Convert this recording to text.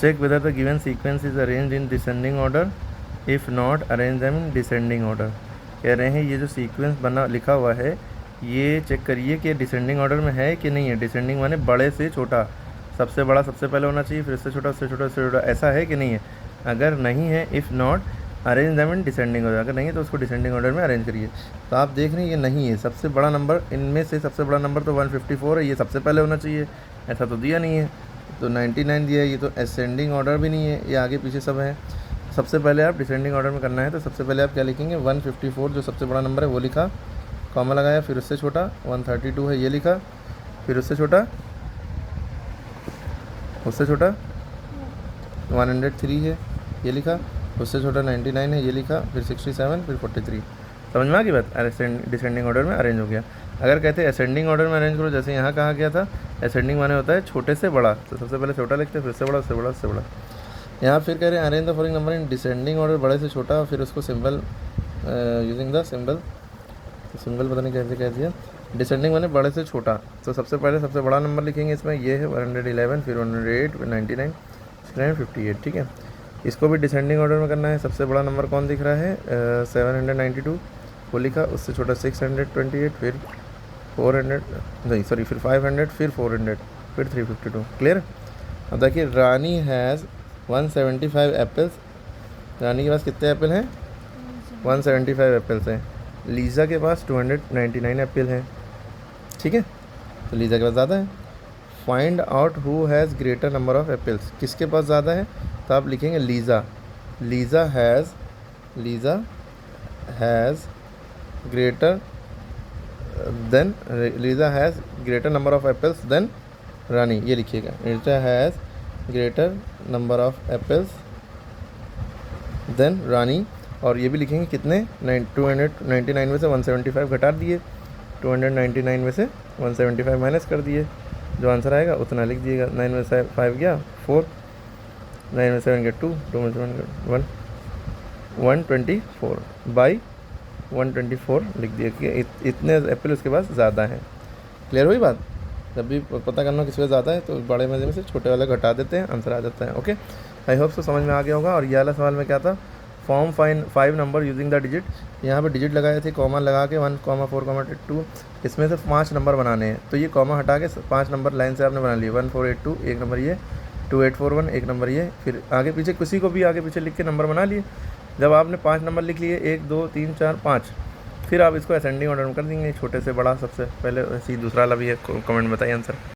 Check whether the given sequence is arrange in descending order, if not arrange them in descending order. कह रहे हैं ये जो sequence बना लिखा हुआ है ये चेक करिए कि डिसेंडिंग ऑर्डर में है कि नहीं है। डिसेंडिंग माने बड़े से छोटा, सबसे बड़ा सबसे पहले होना चाहिए, फिर उससे छोटा उससे छोटा उससे छोटा, ऐसा है कि नहीं है। अगर नहीं है if not arrange them in descending order, अगर नहीं है तो उसको डिसेंडिंग ऑर्डर में अरेंज करिए। तो आप देख रहे हैं ये नहीं है। सबसे बड़ा नंबर इनमें से सबसे बड़ा नंबर तो 154 है, ये सबसे पहले होना चाहिए, ऐसा तो दिया नहीं है। तो 99 दिया है, ये तो असेंडिंग ऑर्डर भी नहीं है, ये आगे पीछे सब है। सबसे पहले आप डिसेंडिंग ऑर्डर में करना है, तो सबसे पहले आप क्या लिखेंगे 154 जो सबसे बड़ा नंबर है वो लिखा, कॉमा लगाया, फिर उससे छोटा 132 है ये लिखा, फिर उससे छोटा 103 है ये लिखा, उससे छोटा 99 है ये लिखा, फिर 67, फिर 43। समझ में आ गई बात। डिसेंडिंग ऑर्डर में अरेंज हो गया। अगर कहते हैं असेंडिंग ऑर्डर में अरेंज करो, जैसे यहाँ कहा गया था असेंडिंग माने होता है छोटे से बड़ा, तो सबसे पहले छोटा लिखते हैं, फिर से बड़ा, उससे बड़ा, उससे बड़ा। यहाँ फिर कह रहे हैं arrange the following number in descending order, बड़े से छोटा, फिर उसको सिंबल यूजिंग द सिंबल पता नहीं कैसे कह दिया। डिसेंडिंग माने बड़े से छोटा, तो सबसे पहले सबसे बड़ा नंबर लिखेंगे इसमें, ये है 111, फिर 108, फिर 99, 58। ठीक है, इसको भी डिसेंडिंग ऑर्डर में करना है। सबसे बड़ा नंबर कौन दिख रहा है 792 वो लिखा, उससे छोटा 628, फिर 400 नहीं सॉरी फिर 500, फिर 400, फिर 352। क्लियर। अब देखिए रानी हैज़ 175 एप्पल्स, रानी के पास कितने एप्पल हैं 175 एप्पल्स हैं। लीज़ा के पास 299 एप्पल हैं। ठीक है, तो लीज़ा के पास ज़्यादा है। Find out who has greater number of apples, किसके पास ज़्यादा है, तो आप लिखेंगे Lisa. Lisa has greater number of apples than Rani, ये लिखिएगा। Lisa has greater number of apples than Rani. और ये भी लिखेंगे कितने 299 में से 175 घटा दिए, 299 में से 175 माइनस कर दिए, जो आंसर आएगा उतना लिख दिएगा। 9 में से 5 गया 4, 9 में 7 गया 2, 2 में 7 गया 1, 124 बाई 124 लिख दिया कि इतने एप्पल उसके पास ज़्यादा हैं। क्लियर हुई बात। जब भी पता करना किस पे ज़्यादा है तो बड़े मजे में से छोटे वाला घटा देते हैं, आंसर आ जाता है। ओके, आई होप सो समझ में आ गया होगा। और ये वाला सवाल में क्या था, form 5 number using the digit. यहाँ पे डिजिट लगाए थे कॉमा लगा के 1, 4, 2, इसमें से 5 नंबर बनाने हैं। तो ये कॉमा हटा के 5 नंबर लाइन से आपने बना लिए। 1482 एक नंबर ये, 2841 एक नंबर ये, फिर आगे पीछे किसी को भी आगे पीछे लिख के नंबर बना लिए। जब आपने 5 नंबर लिख लिए 1 2 3 4 5, फिर आप इसको असेंडिंग ऑर्डर में कर देंगे, छोटे से बड़ा सबसे पहले। ऐसी दूसरा वाला भी है, कमेंट बताइए आंसर।